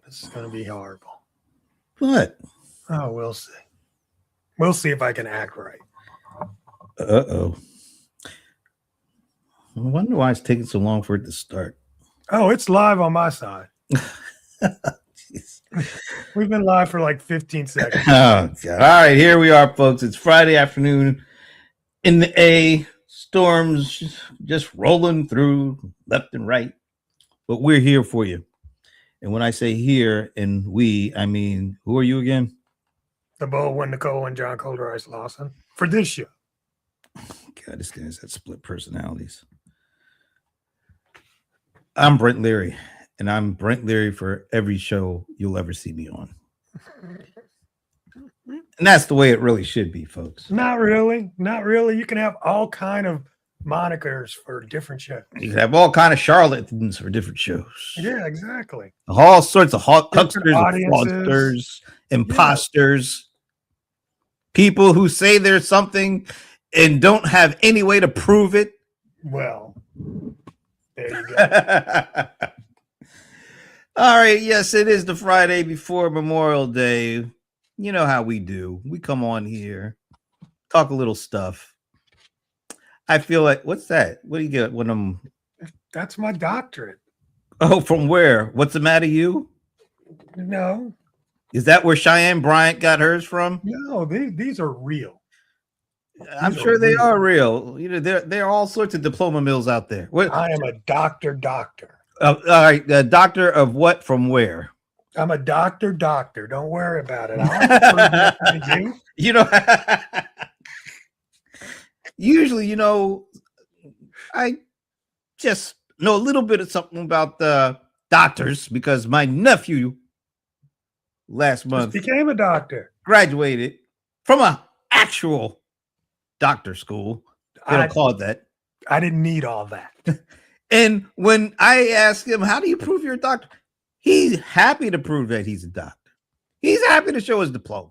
This is going to be horrible. What? Oh, we'll see. We'll see if I can act right. Uh-oh. I wonder why it's taking so long for it to start. Oh, it's live on my side. Jeez. We've been live for like 15 seconds. Oh, God. All right, here we are, folks. It's Friday afternoon in the A. Storms just rolling through left and right. But we're here for you. And when I say here and we, I mean, who are you again? The Bull, Win Nicole, and John Colder Ice Lawson for this show. God, this guy's got split personalities. I'm Brent Leary, and I'm Brent Leary for every show you'll ever see me on. And that's the way it really should be, folks. Not really. Not really. You can have all kind of monikers for different shows. You can have all kind of charlatans for different shows. Yeah, exactly. All sorts of hucksters, audiences. fraudsters, imposters, people who say there's something and don't have any way to prove it. Well, there you go. All right. Yes, it is the Friday before Memorial Day. You know how we do. We come on here, talk a little stuff. I feel like, what's that? What do you get when I'm... That's my doctorate. Oh, from where? What's the matter, you? No. Is that where Cheyenne Bryant got hers from? No, these are real. I'm sure they are real. You know, there are all sorts of diploma mills out there. What? I am a doctor. All right, doctor of what? From where? I'm a doctor. Don't worry about it. I'll you. You know, usually, you know, I just know a little bit of something about the doctors because my nephew last month became a doctor, graduated from an actual doctor school. They don't call it that. I didn't need all that. And when I asked him, how do you prove you're a doctor? He's happy to prove that he's a doctor. He's happy to show his diploma.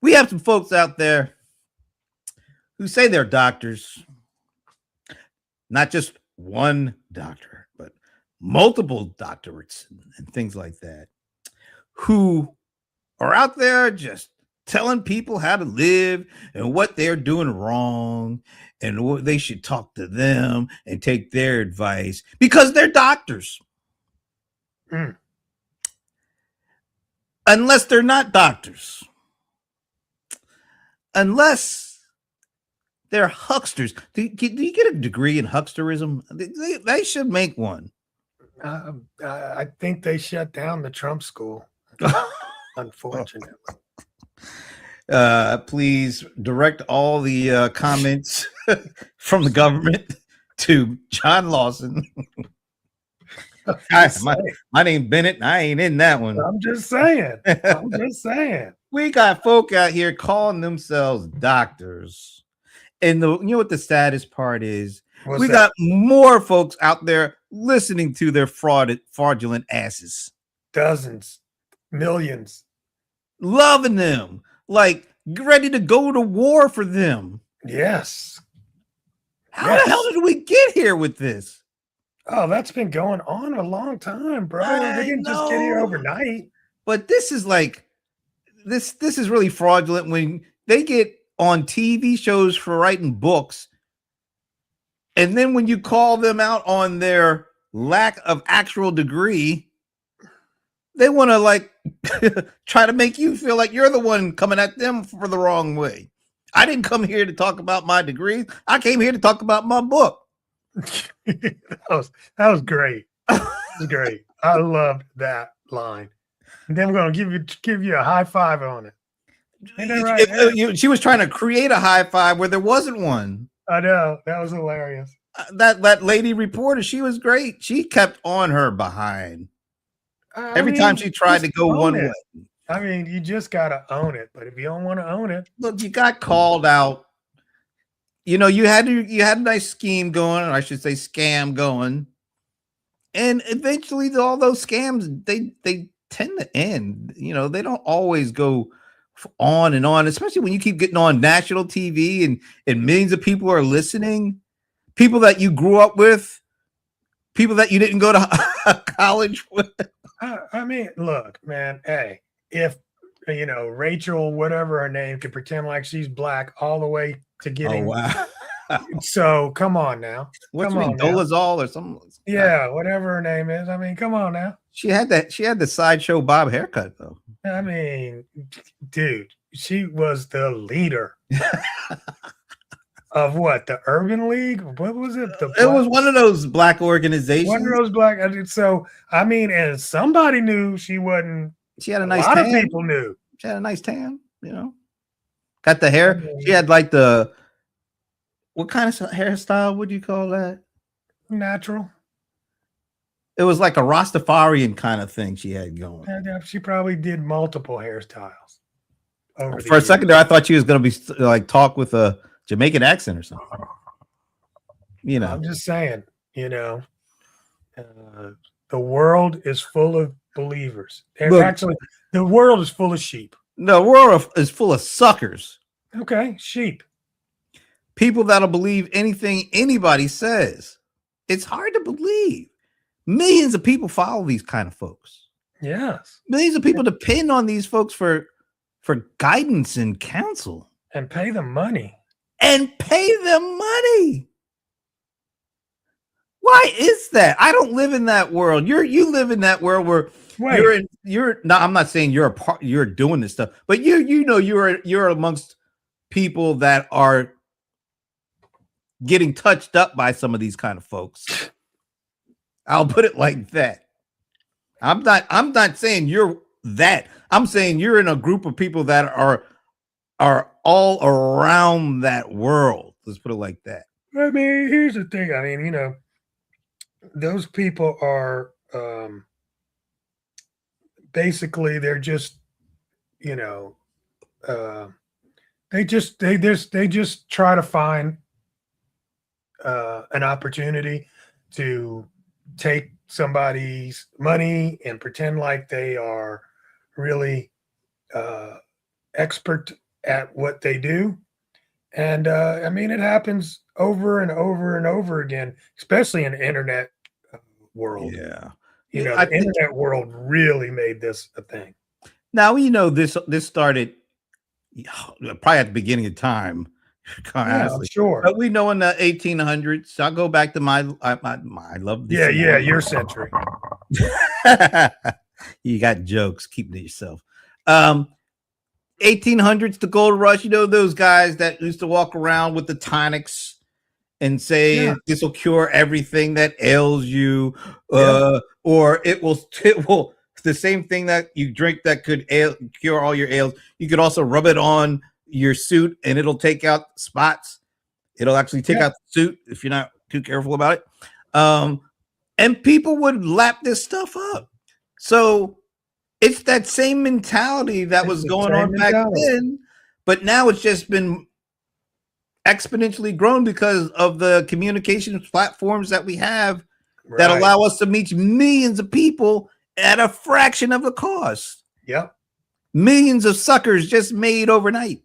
We have some folks out there who say they're doctors, not just one doctor, but multiple doctorates and things like that, who are out there just telling people how to live and what they're doing wrong and what they should talk to them and take their advice because they're doctors. Unless they're not doctors. Unless they're hucksters. Do you get a degree in hucksterism? They should make one. I think they shut down the Trump school, unfortunately. Please direct all the comments from the government to John Lawson. My name's Bennett. And I ain't in that one. I'm just saying. We got folk out here calling themselves doctors. And you know what the saddest part is? We got more folks out there listening to their fraudulent asses. Dozens, millions. Loving them. Like, ready to go to war for them. Yes. How the hell did we get here with this? Oh, that's been going on a long time, bro. They didn't just get here overnight. But this is like, this is really fraudulent when they get on TV shows for writing books. And then when you call them out on their lack of actual degree, they want to like try to make you feel like you're the one coming at them for the wrong way. I didn't come here to talk about my degree. I came here to talk about my book. that was great. That was great. I loved that line. And then we're going to give you a high five on it. Ain't that right? She was trying to create a high five where there wasn't one. I know. That was hilarious. That lady reporter, she was great. She kept on her behind. Every time she tried to go one way. I mean, you just got to own it. But if you don't want to own it. Look, you got called out. You know, you had a nice scheme going, or I should say scam going. And eventually all those scams, they tend to end. You know, they don't always go on and on, especially when you keep getting on national TV and millions of people are listening. People that you grew up with, people that you didn't go to college with. I mean, look, man. Hey, if Rachel, whatever her name, can pretend like she's black all the way to Oh getting. wow. So come on now, What's come her name? on now. Dolezal or something? Yeah, whatever her name is. I mean, come on now. She had that. She had the sideshow Bob haircut though. I mean, dude, she was the leader of what? The Urban League? What was it? It was one of those black organizations. One of those black. So I mean, and somebody knew she wasn't. She had a A nice lot tan. of people knew. She had a nice tan, Got the hair. I mean, She had like the what kind of hairstyle would you call that? natural. It was like a Rastafarian kind of thing she had going. Yeah, she probably did multiple hairstyles. For a second there, I thought she was going to be like talk with a Jamaican accent or something. I'm just saying, the world is full of believers. Actually, the world is full of sheep. The world is full of suckers. Okay, sheep. People that'll believe anything anybody says. It's hard to believe. Millions of people follow these kind of folks. Yes. Millions of people depend on these folks for guidance and counsel. And pay them money. Why is that? I don't live in that world. You live in that world where you're no, I'm not saying you're doing this stuff, but you're amongst people that are getting touched up by some of these kind of folks. I'll put it like that. I'm not saying you're that. I'm saying you're in a group of people that are all around that world. Let's put it like that. I mean, here's the thing. I mean, those people are basically they're just, they just try to find an opportunity to take somebody's money and pretend like they are really expert at what they do. And I mean, it happens over and over and over again, especially in the internet world. Yeah. The internet world really made this a thing. Now, this started probably at the beginning of time. Yeah, I'm sure. But we know in the 1800s, I'll go back to my love this. Yeah, your century. You got jokes, keep it to yourself. 1800s, the gold rush, those guys that used to walk around with the tonics and say this will cure everything that ails you, or it will the same thing that you drink that could cure all your ails. You could also rub it on your suit and it'll take out spots. It'll actually take out the suit if you're not too careful about it. And people would lap this stuff up. So it's that same mentality that was going on back then, but now it's just been exponentially grown because of the communications platforms that we have that allow us to reach millions of people at a fraction of the cost. Yep. Millions of suckers just made overnight.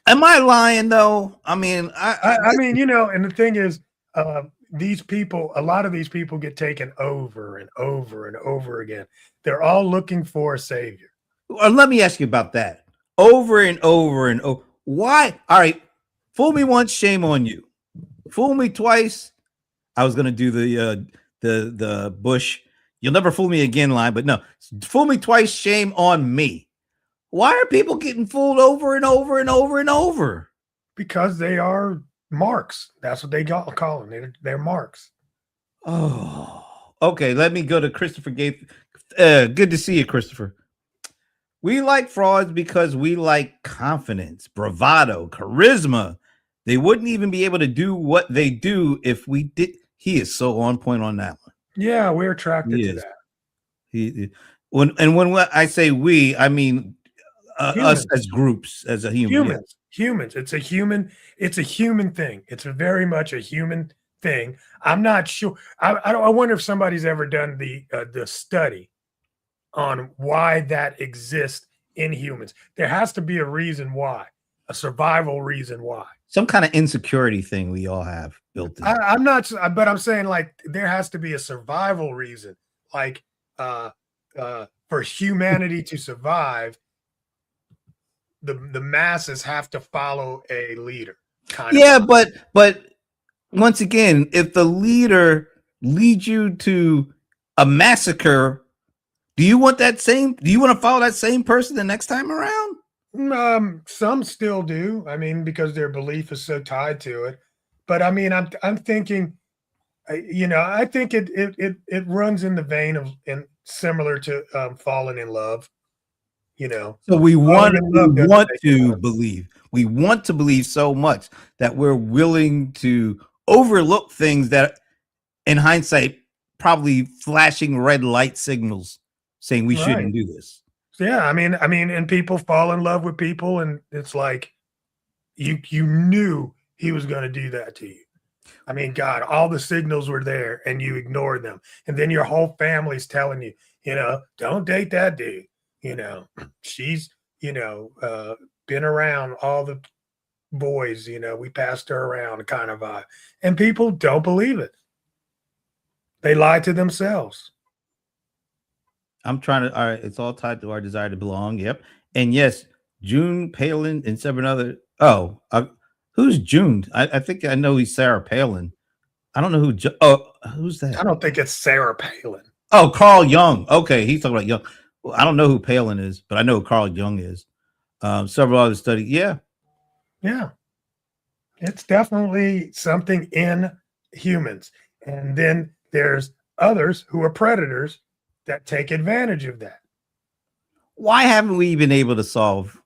Am I lying though? I mean, I mean, and the thing is, a lot of these people get taken over and over and over again. They're all looking for a savior. Let me ask you about that. Over and over and over. Why? All right. Fool me once, shame on you. Fool me twice. I was gonna do the Bush. You'll never fool me again line, but no. Fool me twice, shame on me. Why are people getting fooled over and over and over and over? Because they are marks. That's what they call them. They're marks. Oh, okay. Let me go to Christopher Gates. Good to see you, Christopher. We like frauds because we like confidence, bravado, charisma. They wouldn't even be able to do what they do if we did. He is so on point on that one. Yeah, we're attracted to that. When I say we, I mean us as groups, as a human. Humans. It's a human thing. It's very much a human thing. I'm not sure. I wonder if somebody's ever done the study on why that exists in humans. There has to be a reason why, a survival reason why. some kind of insecurity thing we all have built in. I'm not, but I'm saying like there has to be a survival reason, like for humanity to survive, the masses have to follow a leader. Yeah, but once again, if the leader leads you to a massacre, do you want that same? Do you want to follow that same person the next time around? Some still do. I mean, because their belief is so tied to it. But I mean, I'm thinking, I think it runs in the vein of and similar to falling in love. So we want falling in love doesn't make it to love. believe. We want to believe so much that we're willing to overlook things that, in hindsight, probably flashing red light signals saying we Right. shouldn't do this. Yeah, I mean, and people fall in love with people, and it's like you knew he was going to do that to you. I mean, God, all the signals were there, and you ignored them, and then your whole family's telling you, don't date that dude. She's, been around all the boys. We passed her around, kind of vibe, and people don't believe it. They lie to themselves. I'm trying to. All right, it's all tied to our desire to belong. Yep, and yes, June Palin and several other. Oh, who's June? I think I know he's Sarah Palin. I don't know who. Who's that? I don't think it's Sarah Palin. Oh, Carl Jung. Okay, he's talking about Jung. Well, I don't know who Palin is, but I know who Carl Jung is. Several other studies. Yeah, it's definitely something in humans, and then there's others who are predators that take advantage of that. why haven't we been able to solve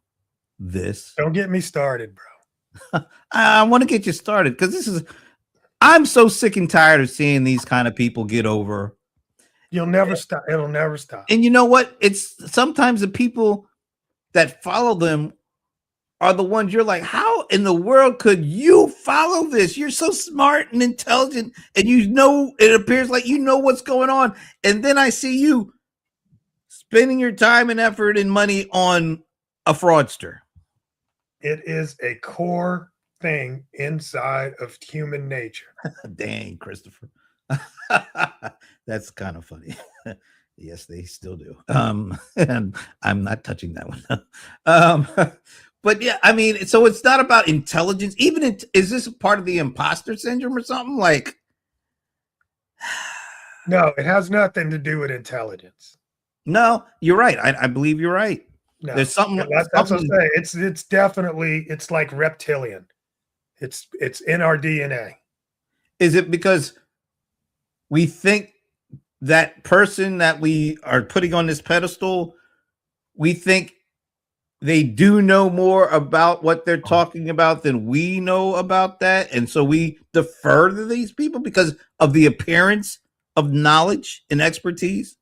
this? Don't get me started, bro. I want to get you started because I'm so sick and tired of seeing these kind of people get over. You'll never stop. It'll never stop. And you know what? It's sometimes the people that follow them are the ones you're like, how in the world could you follow this? You're so smart and intelligent, and it appears like you know what's going on. And then I see you spending your time and effort and money on a fraudster. It is a core thing inside of human nature. Dang, Christopher. That's kind of funny. Yes, they still do. And I'm not touching that one. But yeah, I mean, so it's not about intelligence. Is this part of the imposter syndrome or something? Like, no, it has nothing to do with intelligence. No, you're right. I believe you're right. No, There's something. that's what I'm saying. It's definitely like reptilian. It's in our DNA. Is it because we think that person that we are putting on this pedestal, we think they do know more about what they're talking about than we know about that, and so we defer to these people because of the appearance of knowledge and expertise?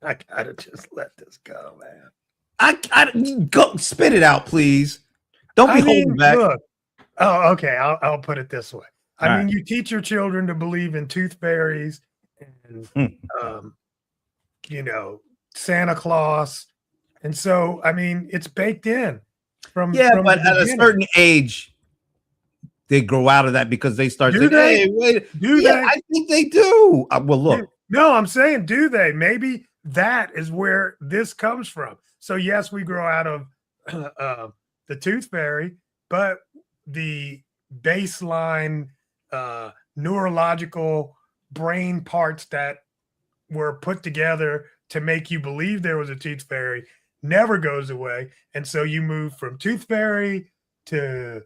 I gotta just let this go, man. I go spit it out, please. Don't be holding back. Look, okay. I'll put it this way. I mean, you teach your children to believe in tooth fairies and, Santa Claus. And so, I mean, it's baked in from but the at a certain age, they grow out of that because they start saying, hey, wait. Do they? I think they do. Well, look. No, I'm saying, do they? Maybe that is where this comes from. So, yes, we grow out of the tooth fairy, but the baseline neurological brain parts that were put together to make you believe there was a tooth fairy never goes away. And so you move from tooth fairy to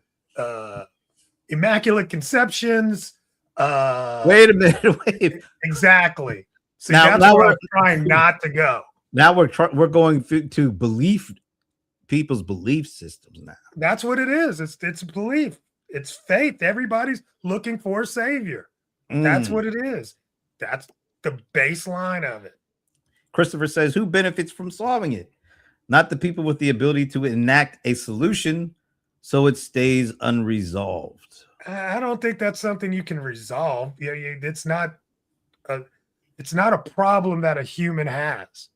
immaculate conceptions. Wait a minute. Wait. Exactly. See, now where I'm trying not to go. Now we're going to belief, people's belief systems now. That's what it is. It's belief. It's faith. Everybody's looking for a savior. That's what it is. That's the baseline of it. Christopher says, who benefits from solving it? Not the people with the ability to enact a solution so it stays unresolved. I don't think that's something you can resolve. It's not a problem that a human has.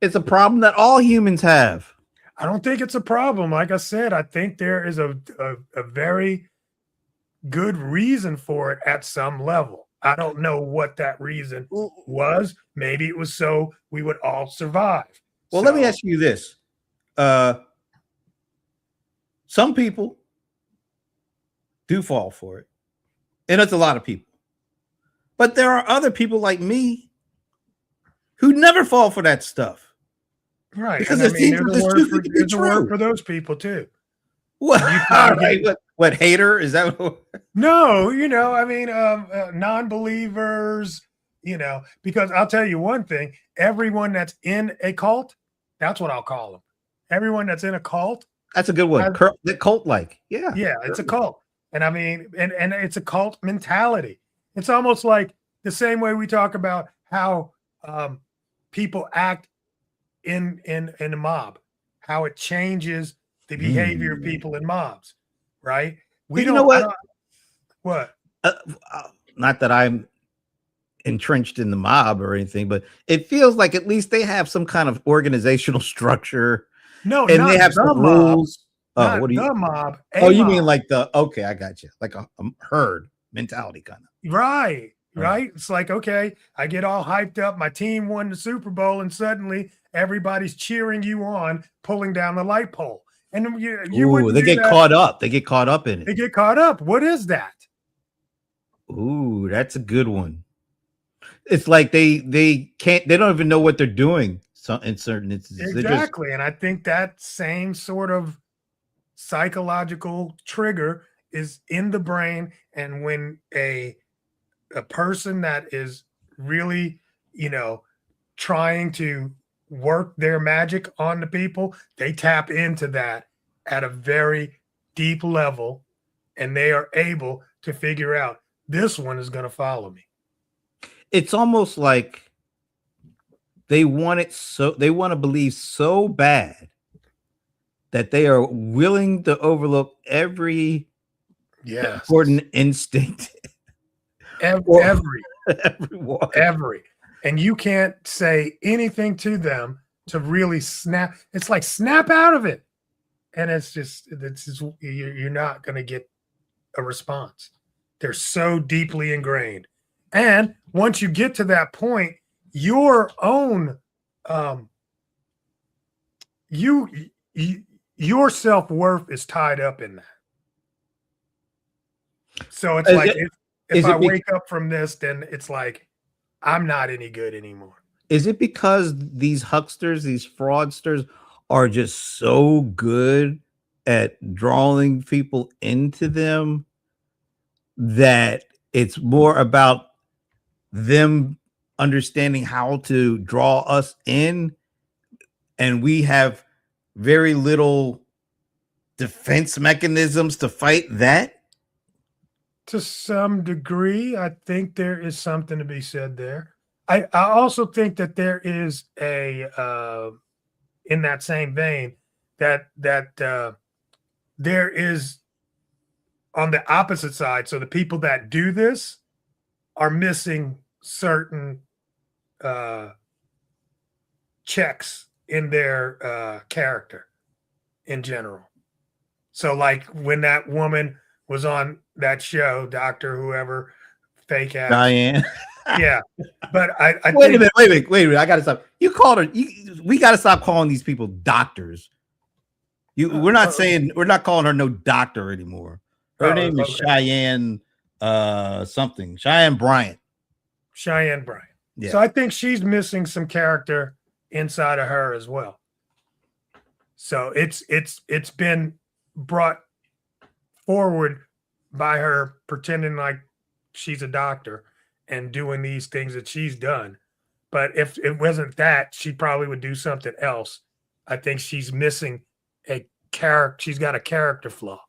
It's a problem that all humans have. I don't think it's a problem. Like I said, I think there is a very good reason for it at some level. I don't know what that reason was. Maybe it was so we would all survive. Well, So, let me ask you this. Some people do fall for it, and it's a lot of people. But there are other people like me who never fall for that stuff. right. Because And I it mean, seems like it's too good to be there's a word true. for those people too. What? You All can right. get- What hater is that? No, I mean, non-believers, because I'll tell you one thing, everyone that's in a cult, that's what I'll call them. Everyone that's in a cult, That's a good one. The cult like. Yeah. yeah, it's a cult. And I mean, and it's a cult mentality. It's almost like the same way we talk about how people act in a mob, how it changes the behavior of people in mobs, right? We You don't know what? What? Not that I'm entrenched in the mob or anything, but it feels like at least they have some kind of organizational structure. No, and not they have the some mob. rules. Not What do you? the mob. Oh, you mob. mean like okay, I got you. Like a herd mentality kind of. Right. It's like, okay, I get all hyped up. My team won the Super Bowl, and suddenly everybody's cheering you on, pulling down the light pole. And you wouldn't they do get that. caught up. They get caught up in it. They get caught up. What is that? Ooh, that's a good one. It's like they don't even know what they're doing. So in certain instances, Exactly. And I think that same sort of psychological trigger is in the brain. And when a person that is really, trying to work their magic on the people, they tap into that at a very deep level, and they are able to figure out this one is going to follow me. It's almost like they want to believe so bad that they are willing to overlook every important instinct. Every. And you can't say anything to them to really snap. It's like snap out of it. And it's just you're not going to get a response. They're so deeply ingrained. And once you get to that point, your own your self-worth is tied up in that. So it's like if I wake up from this, then it's like I'm not any good anymore. Is it because these hucksters, these fraudsters are just so good at drawing people into them that it's more about them understanding how to draw us in, and we have very little defense mechanisms to fight that? To some degree, I think there is something to be said there. I also think that there is in that same vein that there is on the opposite side. So the people that do this are missing certain checks in their character in general. So like when that woman was on that show, Doctor whoever, fake ass Diane. Yeah, but I wait a minute. I gotta stop. You called her. We gotta stop calling these people doctors. We're not calling her no doctor anymore. Her name is Cheyenne something. Cheyenne Bryant. Cheyenne Bryant. Yeah. So I think she's missing some character inside of her as well. So it's been brought forward by her pretending like she's a doctor and doing these things that she's done. But if it wasn't that, she probably would do something else. I think she's missing a character. She's got a character flaw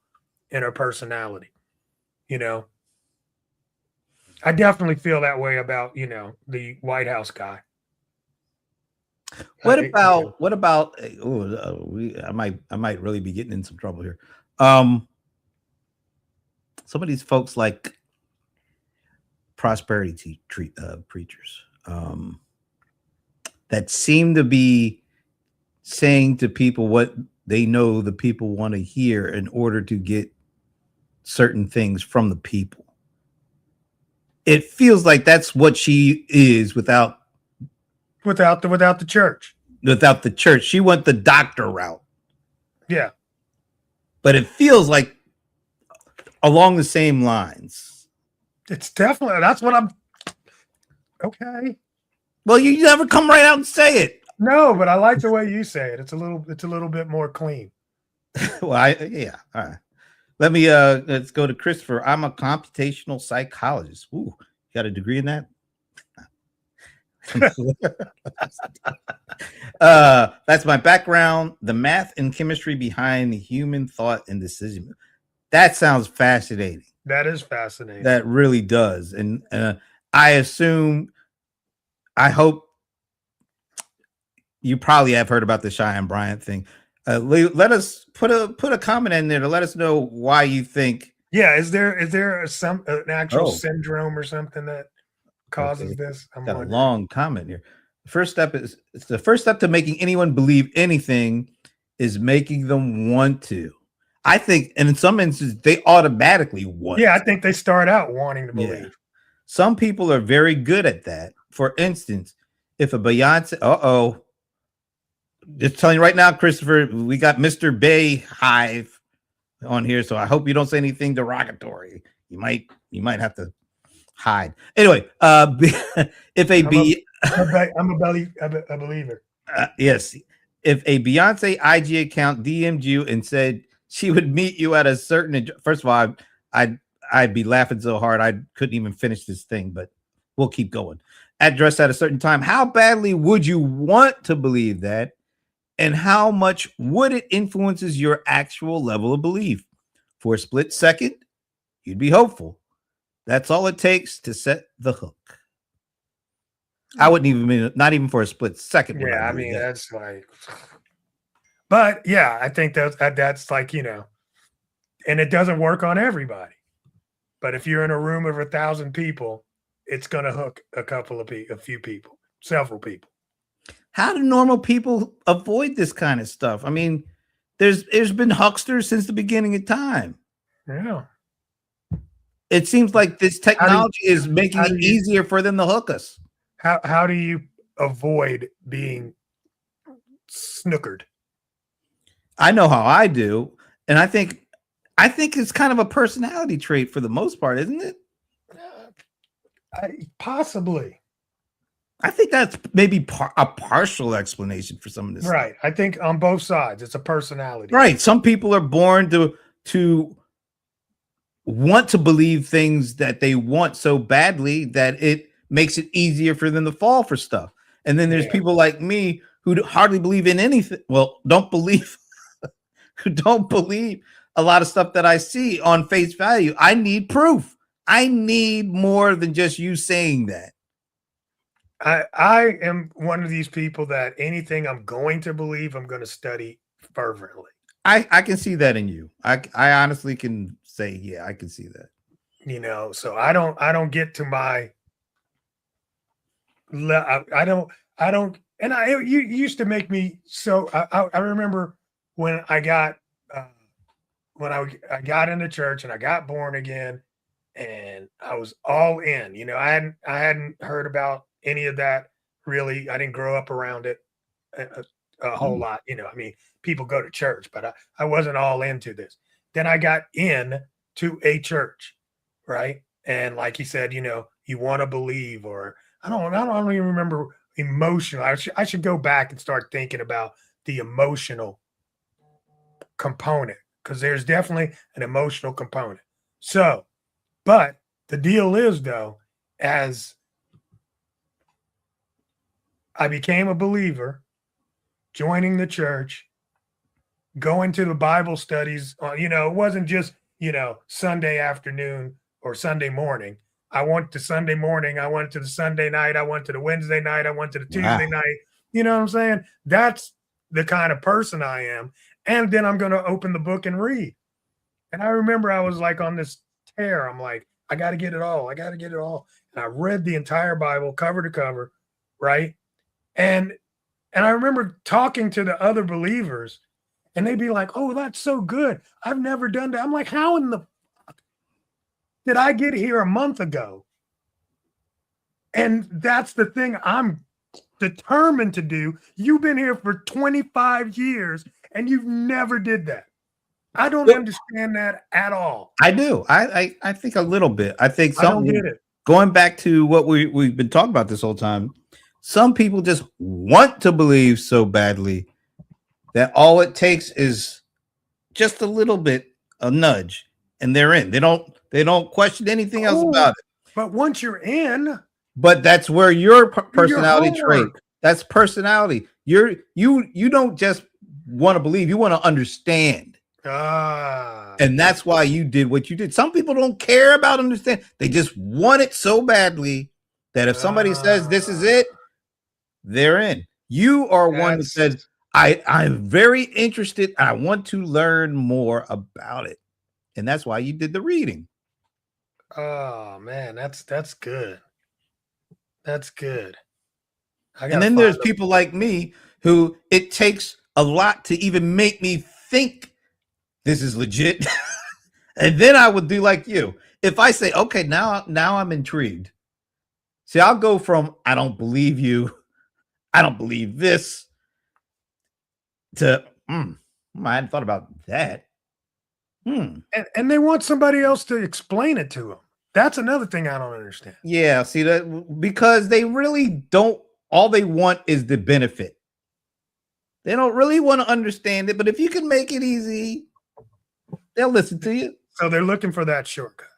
in her personality. I definitely feel that way about, the White House guy. What about I might really be getting in some trouble here. Some of these folks like prosperity preachers that seem to be saying to people what they know the people want to hear in order to get certain things from the people. It feels like that's what she is without the church. the church. She went the doctor route. Yeah. But it feels like along the same lines. It's definitely, that's what I'm okay. Well, you never come right out and say it. No, but I like the way you say it. It's a little bit more clean. Well, yeah. All right. Let me let's go to Christopher. I'm a computational psychologist. Ooh, you got a degree in that? That's my background, the math and chemistry behind the human thought and decision. That sounds fascinating. That is fascinating. That really does. And I hope you probably have heard about the Cheyenne Bryant thing. Let us put a comment in there to let us know why you think. Yeah, is there an actual syndrome or something that causes this? I'm got a long comment here. The first step to making anyone believe anything is making them want to. I think, and in some instances, they automatically want. Yeah, I think they start out wanting to believe. Yeah. Some people are very good at that. For instance, if a Beyonce, just telling you right now, Christopher, we got Mr. Bay Hive on here, so I hope you don't say anything derogatory. You might have to hide. Anyway, if I'm a believer. Yes, if a Beyonce IG account DM'd you and said she would meet you at a certain, first of all, I'd be laughing so hard I couldn't even finish this thing, but we'll keep going. Address at a certain time. How badly would you want to believe that? And how much would it influences your actual level of belief? For a split second, you'd be hopeful. That's all it takes to set the hook. I wouldn't even, not even for a split second. Yeah, I mean, that's like, but yeah, I think that's like, and it doesn't work on everybody. But if you're in a room of 1,000 people, it's going to hook a few people, several people. How do normal people avoid this kind of stuff? I mean, there's been hucksters since the beginning of time. Yeah. It seems like this technology is making it easier for them to hook us. How do you avoid being snookered? I know how I do, and I think it's kind of a personality trait for the most part, isn't it? Possibly. I think that's maybe a partial explanation for some of this. Right. Stuff. I think on both sides, it's a personality. Right. Some people are born to want to believe things that they want so badly that it makes it easier for them to fall for stuff. And then there's people like me who hardly believe in anything. Well, who don't believe a lot of stuff that I see on face value. I need proof. I need more than just you saying that. I am one of these people that anything I'm going to believe, I'm going to study fervently. I can see that in you. I honestly can say, yeah, I can see that. So I don't get to my, I don't, and you used to make me so, I remember when I got, I got into church and I got born again and I was all in, I hadn't heard about any of that really. I didn't grow up around it a whole lot. I mean, people go to church, but I wasn't all into this. Then I got in to a church, right? And like he said, you want to believe, or I don't even remember emotional. I should go back and start thinking about the emotional component, because there's definitely an emotional component. So, but the deal is though, as I became a believer, joining the church, going to the Bible studies. It wasn't just, Sunday afternoon or Sunday morning. I went to Sunday morning. I went to the Sunday night. I went to the Wednesday night. I went to the Tuesday night. You know what I'm saying? That's the kind of person I am. And then I'm going to open the book and read. And I remember I was like on this tear. I'm like, I got to get it all. I got to get it all. And I read the entire Bible cover to cover, right? And I remember talking to the other believers, And they'd be like, "Oh, that's so good. I've never done that." I'm like, "How in the fuck did I get here a month ago?" And that's the thing I'm determined to do. You've been here for 25 years and you've never did that. I don't Well, understand that at all. I do. I think a little bit. I think I don't something get it. going back to what we've been talking about this whole time. Some people just want to believe so badly that all it takes is just a little bit, a nudge, and they're in. They don't question anything else Oh, about it. but once you're in, But that's where your do your personality trait. homework. That's personality. You don't just want to believe, you want to understand. Ah, And that's why you did what you did. Some people don't care about understand. They just want it so badly that if somebody says this is it, they're in. You are one that that's said, I'm very interested. I want to learn more about it. And that's why you did the reading. oh man, that's good. That's good. I And gotta then find there's people like me who it takes a lot to even make me think this is legit. And then I would do like you. If I say, okay, now I'm intrigued. See, I'll go from I don't believe you, I don't believe this, to I hadn't thought about that. and they want somebody else to explain it to them. That's another thing I don't understand. Yeah, see that because they really don't. All they want is the benefit. They don't really want to understand it, but if you can make it easy, they'll listen to you. So they're looking for that shortcut.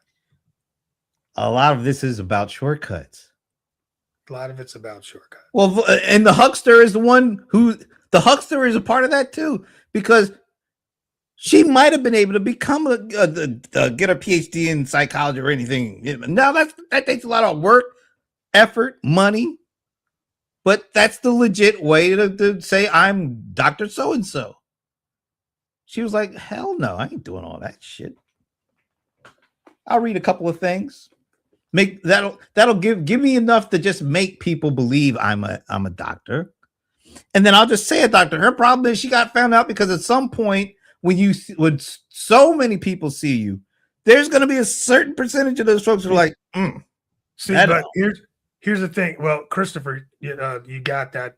A lot of this is about shortcuts. A lot of it's about shortcuts. Well, and the huckster is the one who the huckster is a part of that too, because she might have been able to become get a PhD in psychology or anything. Now that takes a lot of work, effort, money, but that's the legit way to say I'm Dr. So and so. She was like, hell no, I ain't doing all that shit. I'll read a couple of things. Make that'll give me enough to just make people believe I'm a doctor. And then I'll just say a doctor. Her problem is she got found out because at some point when so many people see you, there's going to be a certain percentage of those folks who are like, see, but here's the thing. Well, Christopher, you got that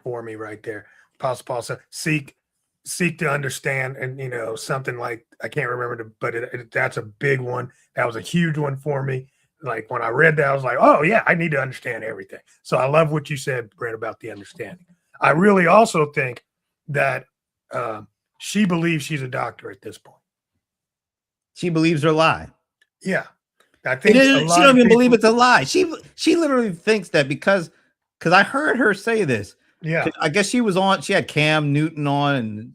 for me right there. Apostle Paul said, seek to understand, and something like I can't remember, but that's a big one. That was a huge one for me. Like when I read that, I was like, oh yeah, I need to understand everything. So I love what you said, Brent, about the understanding. I really also think that she believes she's a doctor at this point. she believes her lie. Yeah, I think She don't even believe it's a lie. She literally thinks that because I heard her say this. Yeah, I guess she had Cam Newton on, and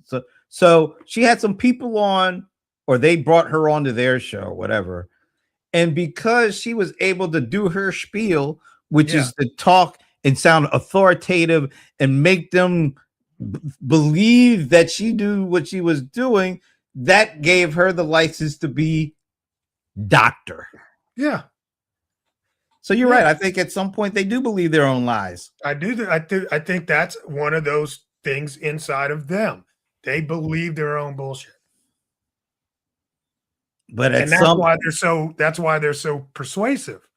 so she had some people on, or they brought her onto their show or whatever. And because she was able to do her spiel, which is to talk and sound authoritative and make them believe that she knew what she was doing, that gave her the license to be doctor. Yeah. So you're right. I think at some point they do believe their own lies. I do. I think that's one of those things inside of them. They believe their own bullshit. But that's why they're so persuasive.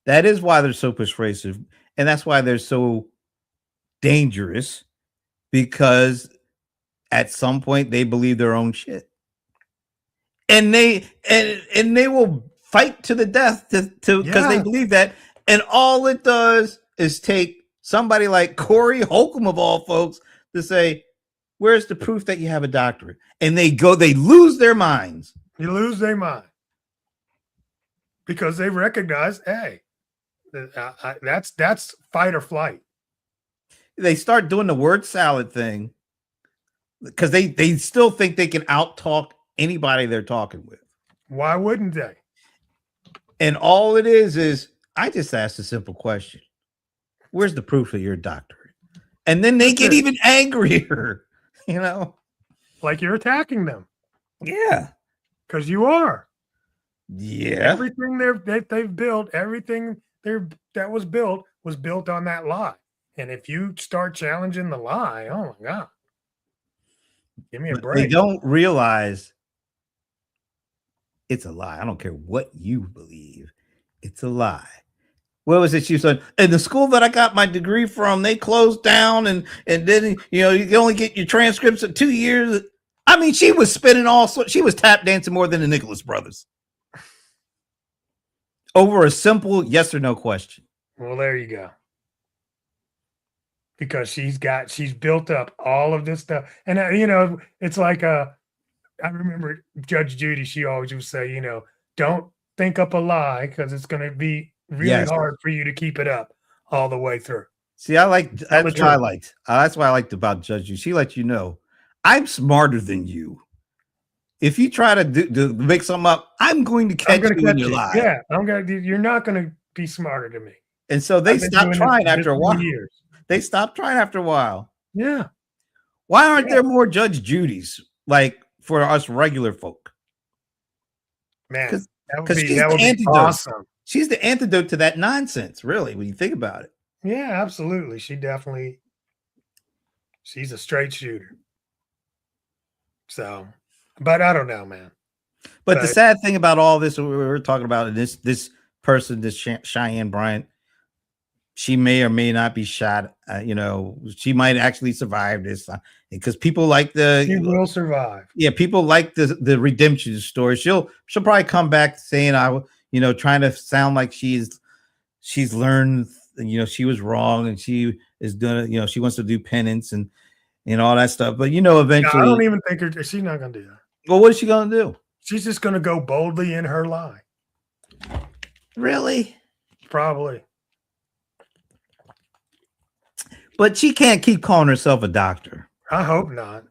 That is why they're so persuasive, and that's why they're so dangerous, because at some point they believe their own shit, and they will fight to the death to because they believe that. And all it does is take somebody like Corey Holcomb of all folks to say, "Where's the proof that you have a doctorate?" And they lose their minds. You lose their mind because they recognize, hey, that's fight or flight. They start doing the word salad thing because they still think they can out-talk anybody they're talking with. Why wouldn't they? And all it is I just asked a simple question. Where's the proof of your doctorate? And then they get even angrier, Like you're attacking them. Yeah. Because you are. Yeah. Everything they've built, everything that was built on that lie. And if you start challenging the lie, oh my God. Give me a But they break. don't realize it's a lie. I don't care what you believe. It's a lie. What was it she said? In the school that I got my degree from, they closed down and then you can only get your transcripts in 2 years. I mean, she was spinning all sorts. She was tap dancing more than the Nicholas brothers over a simple yes or no question. Well, there you go. Because she's built up all of this stuff, and it's like I remember Judge Judy. She always would say, don't think up a lie because it's going to be really Yes. hard for you to keep it up all the way through. See, that's what I liked. That's what I liked about Judge Judy. She let you know, I'm smarter than you. If you try to make something up, I'm going to catch you in your lie. Yeah, you're not going to be smarter than me. And so they stopped trying after a while. Years. They stopped trying after a while. Yeah. Why aren't there more Judge Judys like for us regular folk? Man, because she's the antidote. Awesome. She's the antidote to that nonsense, really, when you think about it. Yeah, absolutely. She's a straight shooter. So, but I don't know, man. But the sad thing about all this, we were talking about this person, this Cheyenne Bryant, she may or may not be shot. She might actually survive this because people like she will survive. Yeah, people like the redemption story. She'll probably come back saying, trying to sound like she's learned, she was wrong and she is doing, she wants to do penance and all that stuff. But eventually, no, I don't even think she's not going to do that. Well, what is she going to do? She's just going to go boldly in her lie. Really? Probably. But she can't keep calling herself a doctor. I hope not.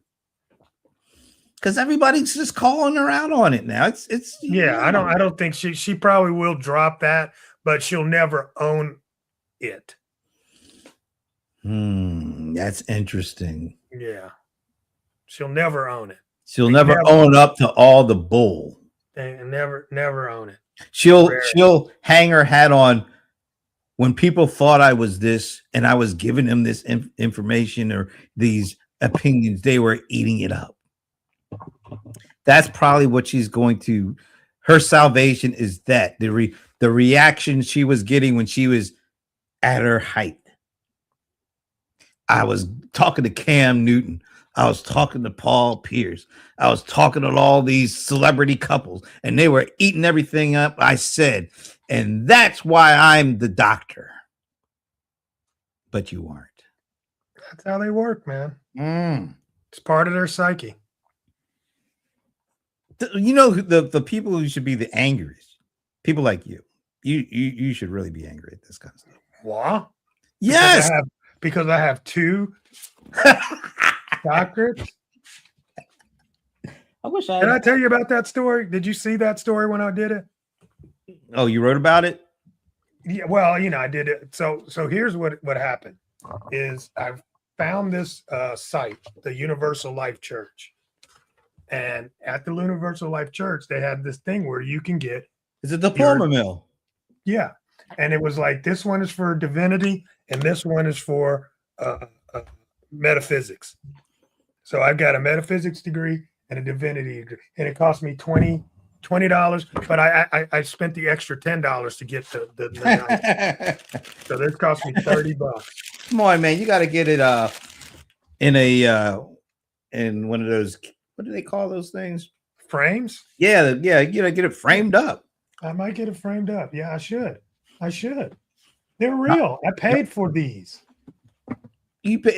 Because everybody's just calling her out on it now. It's yeah, I don't think she probably will drop that, but she'll never own it. That's interesting. Yeah. She'll never own it. She'll never own up to all the bull. And never own it. She'll hang her hat on when people thought I was this and I was giving them this information or these opinions, they were eating it up. That's probably what she's going to. Her salvation is that the reaction she was getting when she was at her height. I was talking to Cam Newton. I was talking to Paul Pierce. I was talking to all these celebrity couples, and they were eating everything up I said. And that's why I'm the doctor. But you aren't. That's how they work, man. It's part of their psyche. The people who should be the angriest, people like you. You should really be angry at this kind of stuff. What? Yes. Because I have 2 doctorates. I wish Did I tell you about that story? Did you see that story when I did it? Oh, you wrote about it? Yeah, well, I did it. So here's what happened is I found this site, the Universal Life Church. And at the Universal Life Church, they had this thing where you can get. It's a diploma mill. Yeah. And it was like, this one is for divinity and this one is for metaphysics. So I've got a metaphysics degree and a divinity degree, and it cost me $20, but I spent the extra $10 to get the so this cost me $30. Come on, man, you got to get it in one of those, what do they call those things? Frames? Yeah, you gotta get it framed up. I might get it framed up. Yeah, I should. They're real. I paid for these. See, but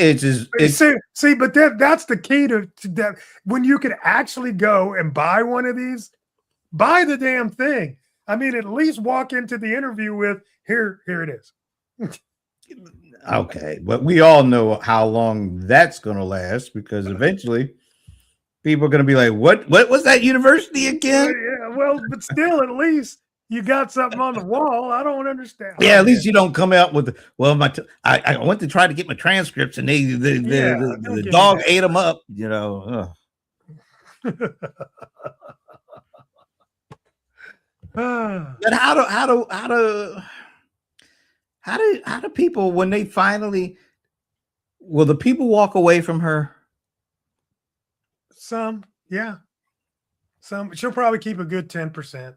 that's the key to that. When you can actually go and buy one of these, buy the damn thing. I mean, at least walk into the interview with here it is. Okay, but we all know how long that's going to last because eventually people are going to be like, "What was that university again?" Yeah, well, but still, at least you got something on the wall. I don't understand. Yeah, at least you don't come out with, I went to try to get my transcripts and the dog ate them up, But how do people, when they finally, will the people walk away from her? Some, yeah. Some she'll probably keep a good 10%,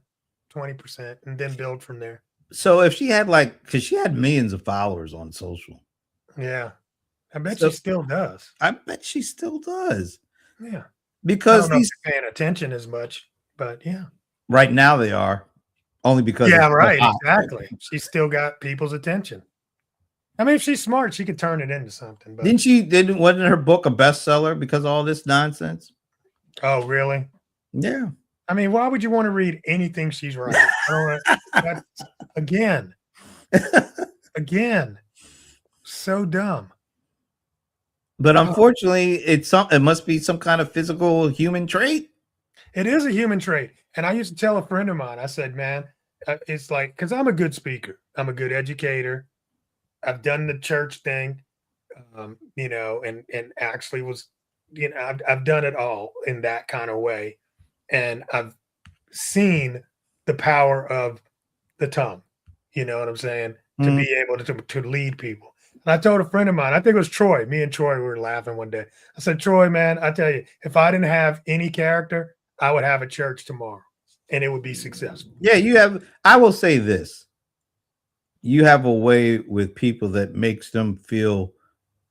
20%, and then build from there. So if she had like, because she had millions of followers on social, Yeah. I bet she so still does. I bet she still does Yeah. I because don't know if these they're paying attention as much, but yeah. right now they are only because Yeah, it's so right. hot. Exactly. She's still got people's attention. I mean, if she's smart, she could turn it into something. But Wasn't her book a bestseller because of all this nonsense? oh, really? Yeah. I mean, why would you want to read anything she's writing? I don't know. That's again, again, so dumb. But Oh, unfortunately, it must be some kind of physical human trait. it is a human trait. And I used to tell a friend of mine, I said, man, it's like, because I'm a good speaker, I'm a good educator. I've done the church thing, and actually was, I've done it all in that kind of way. And I've seen the power of the tongue. You know what I'm saying? To Mhm. be able to lead people. And I told a friend of mine, I think it was Troy. Me and Troy were laughing one day. I said, Troy, man, I tell you, if I didn't have any character, I would have a church tomorrow, and it would be successful. Yeah, you have. I will say this: you have a way with people that makes them feel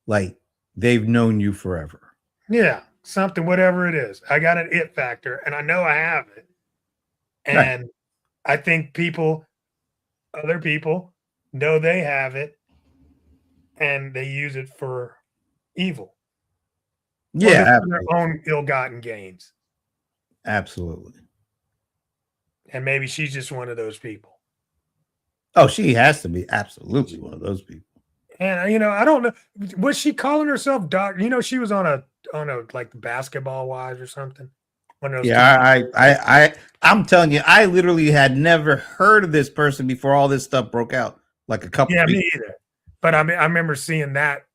like they've known you forever. Yeah, something, whatever it is. I got an it factor, and I know I have it. Right. And I think other people know they have it, and they use it for evil or just Yeah, for their own ill-gotten gains. absolutely. And maybe she's just one of those people. Oh, she has to be absolutely one of those people. And I don't know. Was she calling herself Doc? She was on a like Basketball Wives or something. One of those Yeah, TV I'm telling you, I literally had never heard of this person before all this stuff broke out. Like a couple Yeah, weeks. me either. But I mean, I remember seeing that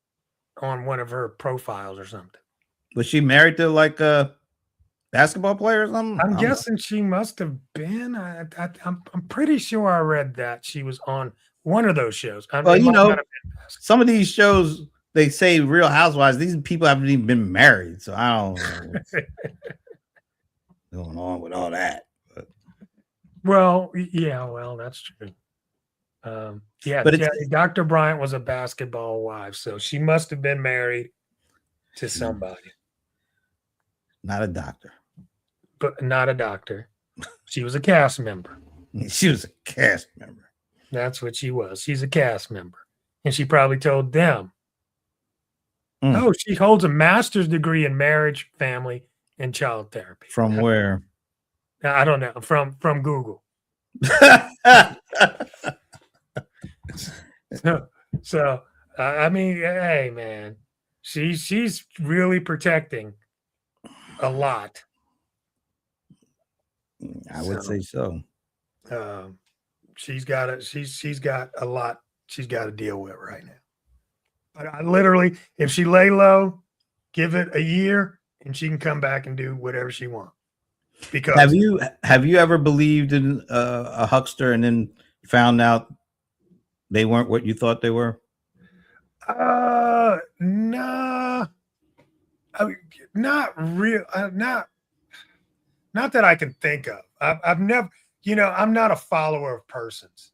on one of her profiles or something. Was she married to like a basketball player or something? I'm I don't know. guessing she must have been. I'm pretty sure I read that she was on one of those shows. Well, It might not have been Basketball. some of these shows they say Real Housewives. These people haven't even been married, so I don't know what's going on with all that. But, Well, yeah, that's true. Yeah, but it's Dr. Bryant was a basketball wife, so she must have been married to somebody, not a doctor. but not a doctor. She was a cast member. She was a cast member. That's what she was. She's a cast member. And she probably told them, Mm. oh, she holds a master's degree in marriage, family, and child therapy. From where? I don't know. From Google. So I mean, hey, man, she's really protecting a lot. I would say so. She's got a lot she's got to deal with right now. But I literally, if she lay low, give it a year, and she can come back and do whatever she wants. Because have you ever believed in a huckster and then found out they weren't what you thought they were? nah, not real, not that I can think of. I've never, I'm not a follower of persons,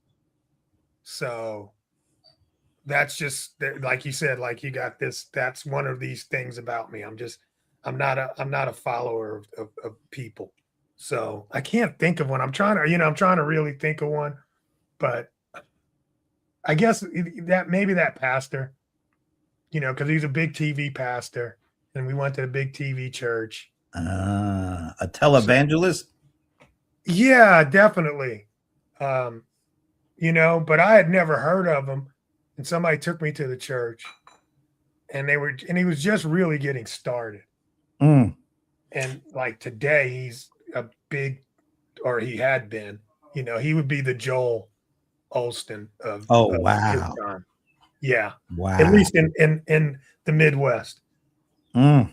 so that's just like you said, like you got this. That's one of these things about me. I'm not a follower of people, so I can't think of one. I'm trying to really think of one, but I guess that maybe that pastor, because he's a big TV pastor, and we went to a big TV church. A televangelist? Yeah, definitely. But I had never heard of him, and somebody took me to the church, and he was just really getting started. Mm. And like today, he's a big, or he had been, he would be the Joel Olston of his Wow. time. Yeah. Wow. At least in the Midwest. Mm.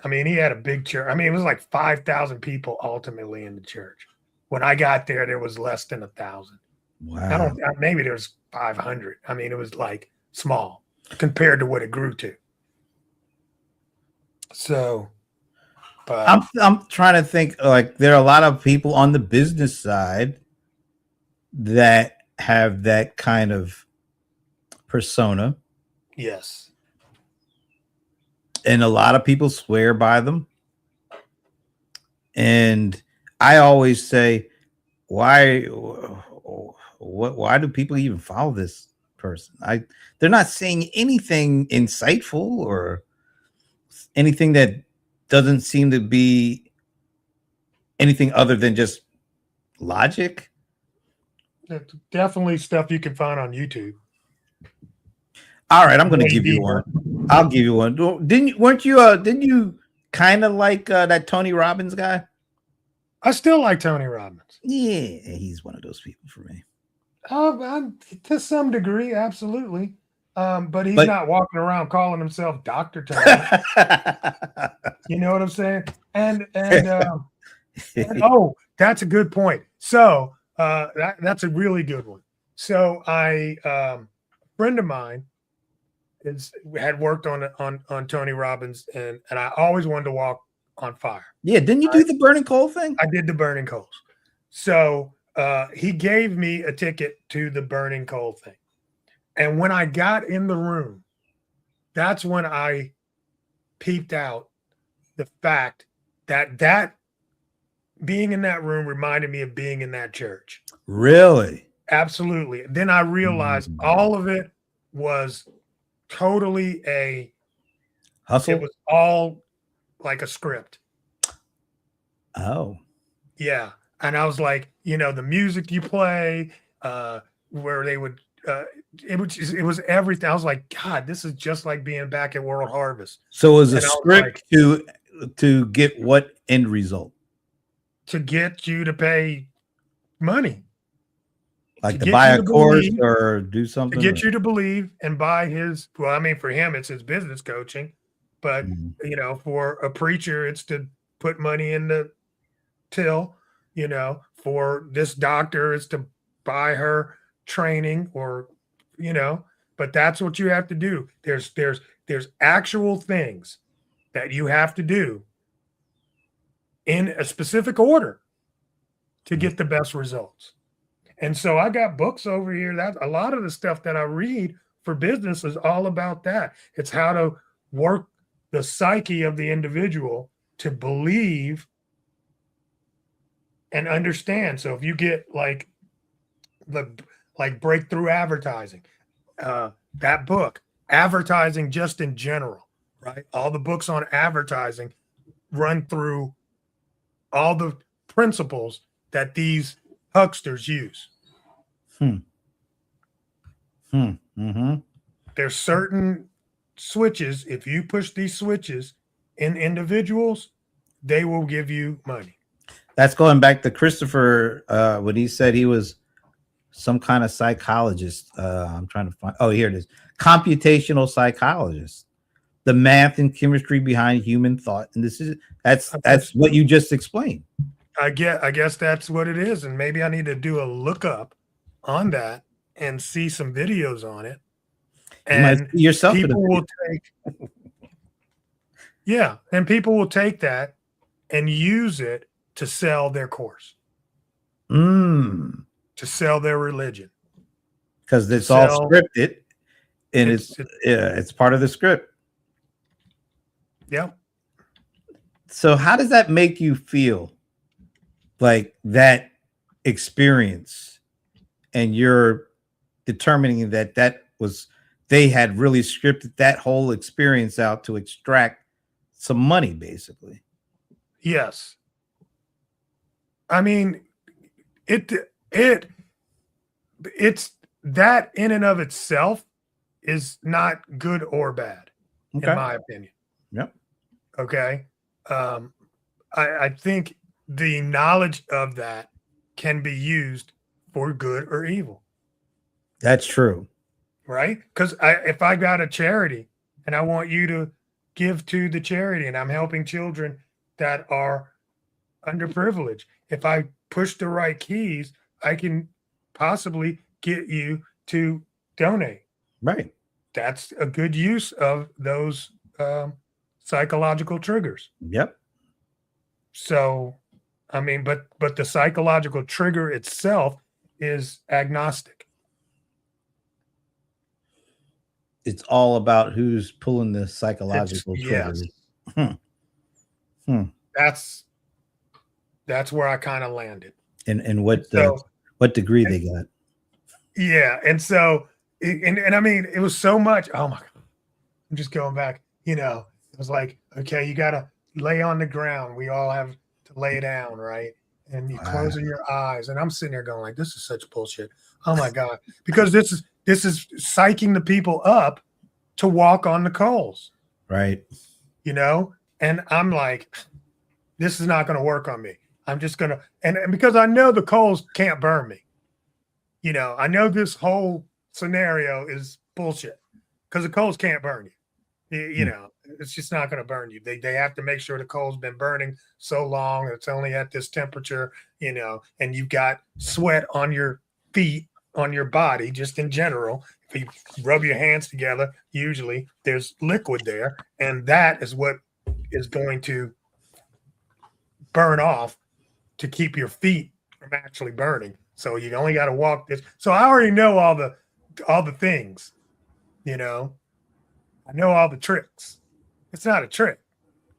I mean, he had a big church. I mean, it was like 5,000 people ultimately in the church. When I got there was less than 1,000. Wow. Maybe there was 500. I mean, it was like small compared to what it grew to. So, But I'm trying to think. Like, there are a lot of people on the business side that have that kind of persona, yes, and a lot of people swear by them. And I always say, why? Why do people even follow this person? They're not saying anything insightful or anything that doesn't seem to be anything other than just logic. it's definitely stuff you can find on YouTube. All right, I'm going to Way give you deeper. one. I'll give you one. Didn't you kind of like that Tony Robbins guy? I still like Tony Robbins. Yeah, he's one of those people for me. To some degree, absolutely. But he's But not walking around calling himself Dr. Tony. You know what I'm saying? And oh, that's a good point. So that's a really good one. So a friend of mine had worked on Tony Robbins, and I always wanted to walk on fire. yeah, didn't you do the burning coal thing? I did the burning coals. So he gave me a ticket to the burning coal thing. And when I got in the room, that's when I peeped out the fact that being in that room reminded me of being in that church. Really? Absolutely. Then I realized all of it was totally Hustle? it was all like a script. Oh. Yeah. And I was like, the music you play, where they would, it was everything. I was like, God, this is just like being back at World Harvest. So it was a And I was script to get what end result? to get you to pay money, Like to get buy you a to course believe, or do to something? get you to believe and buy his. Well, I mean, for him, it's his business coaching, but Mhm. for a preacher, it's to put money in the till. For this doctor, it's to buy her training, or but that's what you have to do. There's actual things that you have to do in a specific order to get the best results. And so I got books over here that a lot of the stuff that I read for business is all about that. It's how to work the psyche of the individual to believe and understand. So if you get like breakthrough advertising, that book, advertising just in general, right? All the books on advertising run through all the principles that these hucksters use. Mm-hmm. There's certain switches. If you push these switches in individuals, they will give you money. That's going back to Christopher when he said he was some kind of psychologist. I'm trying to find. Oh, here it is. Computational psychologist. The math and chemistry behind human thought, and that's what you just explained. I guess that's what it is, and maybe I need to do a lookup on that and see some videos on it. And yourself people will take, yeah, and people will take that and use it to sell their course, to sell their religion, because it's all scripted, and it's part of the script. Yeah. So how does that make you feel? Like that experience, and you're determining that they had really scripted that whole experience out to extract some money, basically. Yes. I mean, it's that in and of itself is not good or bad, in my opinion. Yep. Okay. I think the knowledge of that can be used for good or evil. That's true. Right? Because if I got a charity and I want you to give to the charity and I'm helping children that are underprivileged, if I push the right keys, I can possibly get you to donate. Right. That's a good use of those psychological triggers. Yep. So, I mean, but the psychological trigger itself is agnostic. It's all about who's pulling the It's psychological yes. triggers. Hmm. Hmm. That's where I kind of landed. And So what degree they got? yeah, and so and I mean, it was so much. Oh my god, I'm just going back. You know, it was like, okay, you gotta lay on the ground. We all have to lay down, right? And you closing your eyes, and I'm sitting there going like, this is such bullshit. Oh my god, because this is psyching the people up to walk on the coals, Right. you know. And I'm like, this is not going to work on me. I'm just gonna and because I know the coals can't burn me. You know, I know this whole scenario is bullshit because the coals can't burn you. You know, it's just not going to burn you. They have to make sure the coal's been burning so long. It's only at this temperature, you know, and you've got sweat on your feet, on your body, just in general. If you rub your hands together, usually there's liquid there, and that is what is going to burn off to keep your feet from actually burning. So you only got to walk this. So I already know all the things, you know. I know all the tricks. It's not a trick,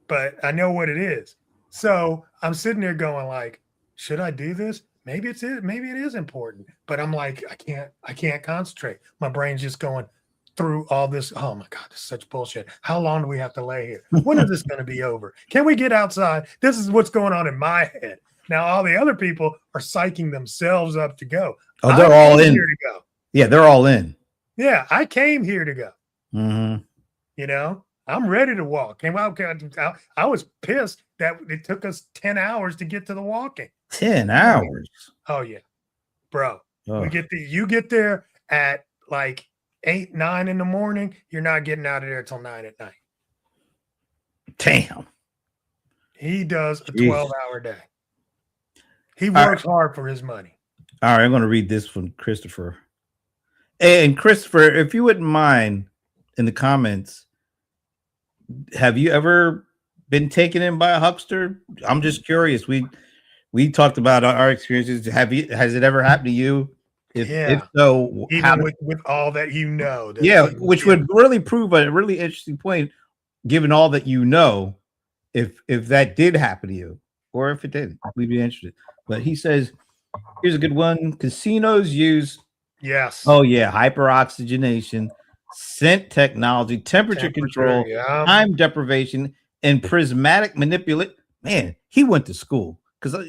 but I know what it is. So I'm sitting there going like, should I do this? Maybe maybe it is important. But I'm like, I can't concentrate. My brain's just going through all this. Oh my God, this is such bullshit. How long do we have to lay here? When is this going to be over? Can we get outside? This is what's going on in my head. Now all the other people are psyching themselves up to go. Oh, they're all in. Here to go. Yeah, they're all in. Yeah, I came here to go. Mm-hmm. You know, I'm ready to walk. I was pissed that it took us 10 hours to get to the walking. 10 hours. Oh yeah, bro. Oh. You get there at like 8, 9 in the morning. You're not getting out of there till 9 at night. Damn. He does a 12-hour day. He works hard for his money. All right, I'm going to read this from Christopher. And Christopher, if you wouldn't mind, in the comments, have you ever been taken in by a huckster? I'm just curious. We talked about our experiences. Has it ever happened to you? If so, even with all that you know. Which would really prove a really interesting point, given all that you know, if that did happen to you, or if it didn't, we'd be interested. But he says, here's a good one. Casinos use hyperoxygenation, scent technology, temperature control, time deprivation, and prismatic manipulate. Man, he went to school because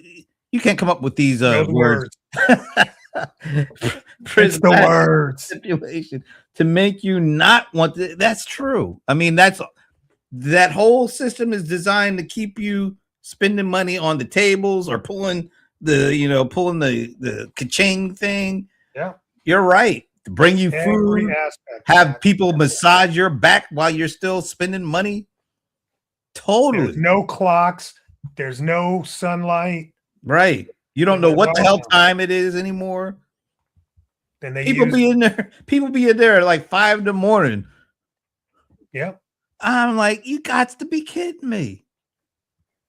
you can't come up with these words. It's the words. Manipulation to make you not want to. That's true. I mean, that whole system is designed to keep you spending money on the tables or pulling the ka-ching thing. Yeah, you're right. To bring you food, have people massage your back while you're still spending money. Totally. There's no clocks. There's no sunlight. Right. You don't know what the hell time it is anymore. Then people be in there at like 5 in the morning. Yep. I'm like, you got to be kidding me.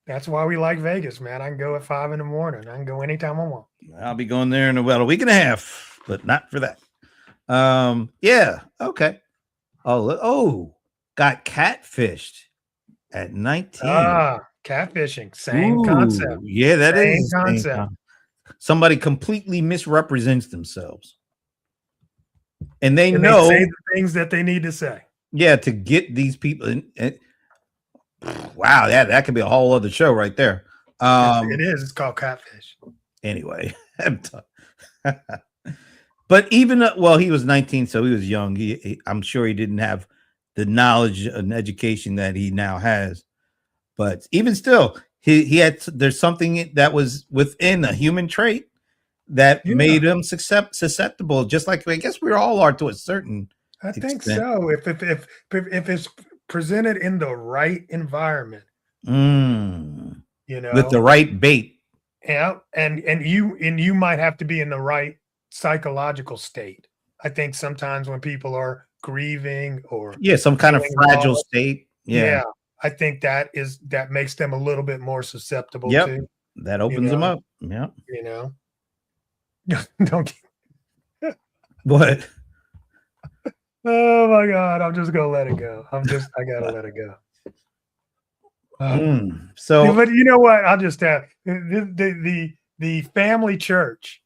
That's why we like Vegas, man. I can go at 5 in the morning. I can go anytime I want. I'll be going there in about a week and a half, but not for that. Yeah. Okay. Got catfished at 19. Catfishing. Same concept. Yeah, that is same concept. Somebody completely misrepresents themselves. And they know say the things that they need to say. Yeah, to get these people in. Wow, that could be a whole other show right there. It is. It's called Catfish. Anyway, but even he was 19, so he was young. I'm sure he didn't have the knowledge and education that he now has. But even still, there's something that was within a human trait that made him susceptible. Just like I guess we all are to a certain. I think so. If it's presented in the right environment, with the right bait, and you might have to be in the right psychological state. I think sometimes when people are grieving or some kind of fragile state, I think that makes them a little bit more susceptible Yep. to, That opens them up. Yep. you know. Don't. What? Oh my God! I'm just gonna let it go. I gotta let it go. So, but you know what? I'll just tell the family church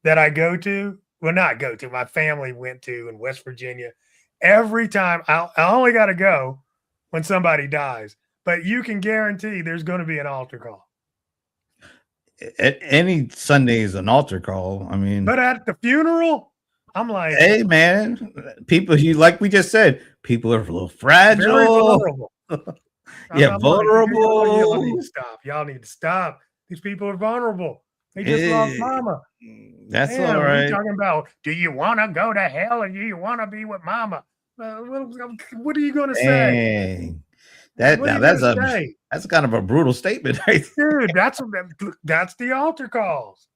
that I go to. Well, not go to. My family went to in West Virginia. Every time I only got to go when somebody dies, but you can guarantee there's going to be an altar call. at any Sunday is an altar call. I mean, but at the funeral, I'm like, hey man, people, like we just said, people are a little fragile. Very vulnerable. Yeah, I'm vulnerable. Like, y'all need to stop. Y'all need to stop. These people are vulnerable. They just lost mama. That's all right. You're talking about, do you want to go to hell or do you want to be with mama? What are you going to say? That's kind of a brutal statement, right? Dude, that's the altar calls.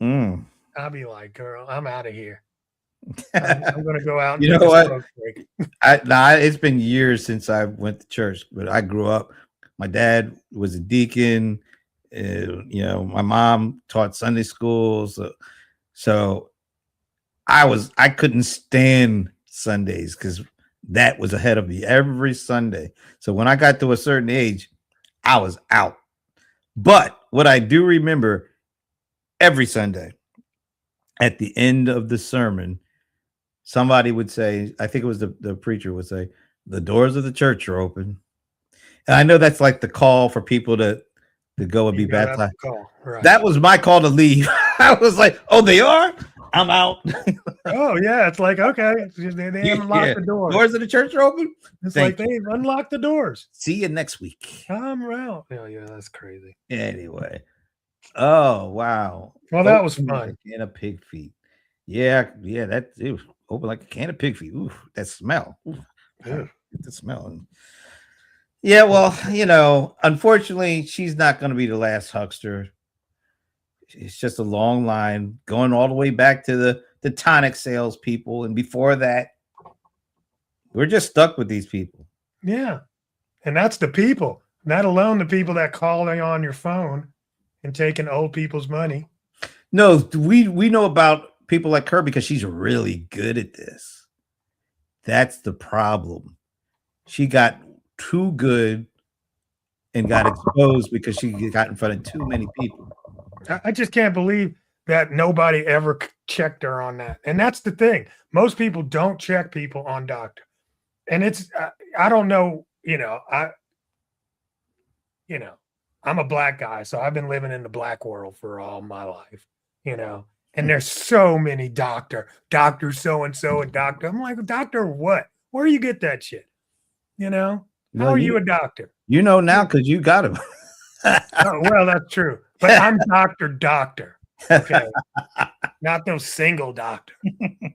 I'll be like, girl, I'm out of here. I'm going to go out. And you know what? It's been years since I went to church, but I grew up. My dad was a deacon. My mom taught Sunday schools. So I couldn't stand Sundays because that was ahead of me every Sunday. So when I got to a certain age, I was out. But what I do remember every Sunday at the end of the sermon, somebody would say, I think it was the preacher would say, the doors of the church are open. And I know that's like the call for people to go and be baptized. Right. That was my call to leave. I was like, oh, they are? I'm out. Oh, yeah. It's like, okay. They haven't locked the doors. Doors of the church are open? It's like they've unlocked the doors. See you next week. I'm out. Oh, yeah, that's crazy. Anyway. Oh, wow. Well, that was fun. Can of pig feet. Yeah, that it open like a can of pig feet. Ooh, that smell. Ooh, get the smell. Yeah, well, unfortunately, she's not going to be the last huckster. It's just a long line going all the way back to the tonic salespeople, and before that, we're just stuck with these people. Yeah, and that's the people, not alone the people that call on your phone and taking old people's money. No, we know about people like her because she's really good at this. That's the problem. She got too good and got exposed because she got in front of too many people. I just can't believe that nobody ever checked her on that. And that's the thing. Most people don't check people on doctor. And it's, I don't know, I'm a black guy, so I've been living in the black world for all my life, and there's so many doctor so-and-so and doctor. I'm like, doctor what? Where do you get that shit? How are you a doctor? Now because you got him. Oh, well, that's true. But I'm doctor. Okay. Not no single doctor.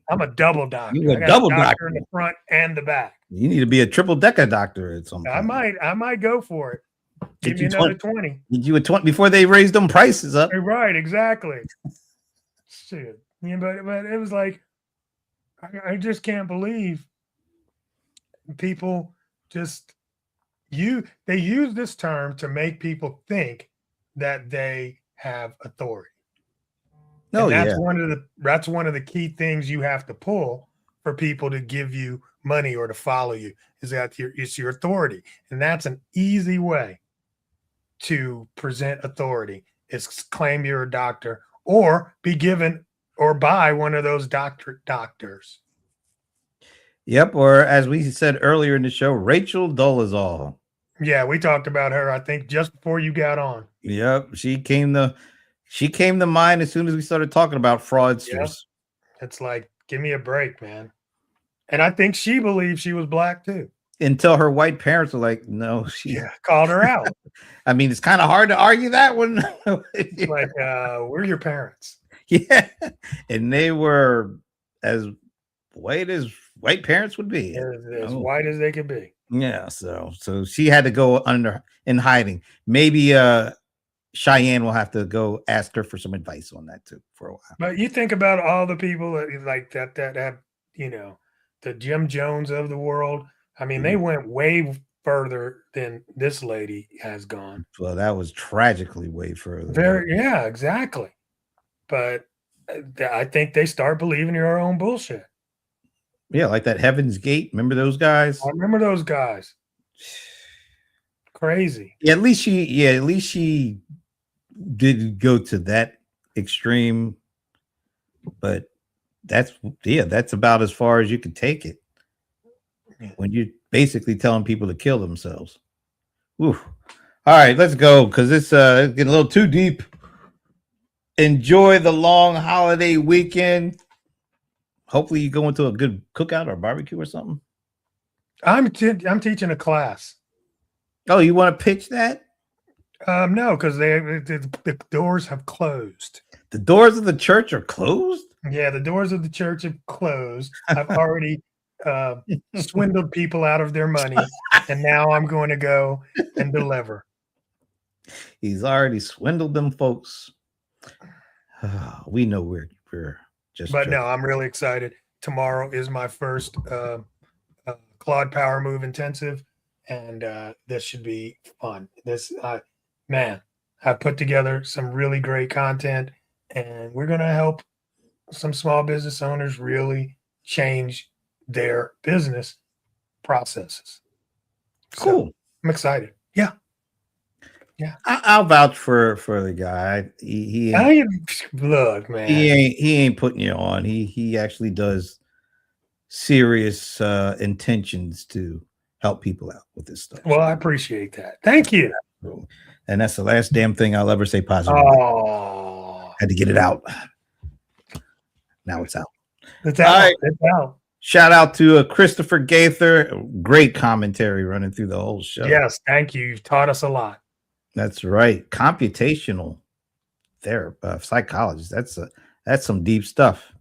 I'm a double doctor. You're a double doctor in the front and the back. You need to be a triple decker doctor at some point. I might go for it. Give me another 20. Did you a 20 before they raised them prices up? Right, exactly. Shit. But it was like, I just can't believe people just they use this term to make people think that they have authority. No, that's one of the key things you have to pull for people to give you money or to follow you, is that it's your authority. And that's an easy way to present authority, is claim you're a doctor or be given or buy one of those doctors. Yep. Or as we said earlier in the show, Rachel Dolezal. Yeah, we talked about her, I think, just before you got on. Yep. She came to mind as soon as we started talking about fraudsters. Yep. It's like, give me a break, man. And I think she believed she was black too. Until her white parents were like, no, she called her out. I mean, it's kind of hard to argue that one. Like, we're your parents. Yeah. And they were as white as white parents would be. As white as they could be. Yeah. So she had to go in hiding. Maybe Cheyenne will have to go ask her for some advice on that too for a while. But you think about all the people that have, the Jim Jones of the world. I mean, they went way further than this lady has gone. Well, that was tragically way further. Very, yeah, exactly. But I think they start believing your own bullshit. Yeah, like that Heaven's Gate. Remember those guys? I remember those guys. Crazy. Yeah, at least she didn't go to that extreme. But that's about as far as you can take it. When you're basically telling people to kill themselves. Oof. All right, let's go because it's getting a little too deep. Enjoy the long holiday weekend. Hopefully you go into a good cookout or barbecue or something. I'm teaching a class. Oh, you want to pitch that? No, because the doors have closed. The doors of the church are closed? Yeah, the doors of the church have closed. I've already swindled people out of their money, and now I'm going to go and deliver. He's already swindled them folks. We know we're just. But no, I'm really excited. Tomorrow is my first Claude Power Move intensive, and this should be fun. Man, I put together some really great content, and we're going to help some small business owners really change their business processes. Cool. So, I'm excited. Yeah. I'll vouch for the guy. He look, man. He ain't putting you on. He actually does serious intentions to help people out with this stuff. Well, I appreciate that. Thank you. And that's the last damn thing I'll ever say positive. Oh, had to get it out. Now it's out. It's out. Right. It's out. Shout out to Christopher Gaither. Great commentary running through the whole show. Yes, thank you. You've taught us a lot. That's right. Computational psychologist. That's some deep stuff.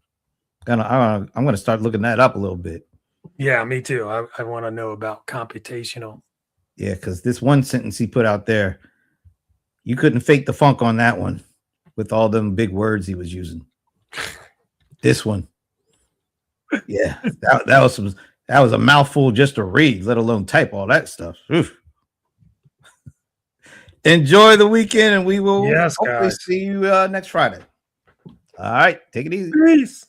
I'm gonna start looking that up a little bit. Yeah, me too. I want to know about computational. Yeah, because this one sentence he put out there, you couldn't fake the funk on that one with all them big words he was using. This one. Yeah, that was a mouthful just to read, let alone type all that stuff. Oof. Enjoy the weekend, and we will hopefully see you next Friday. All right, take it easy. Peace.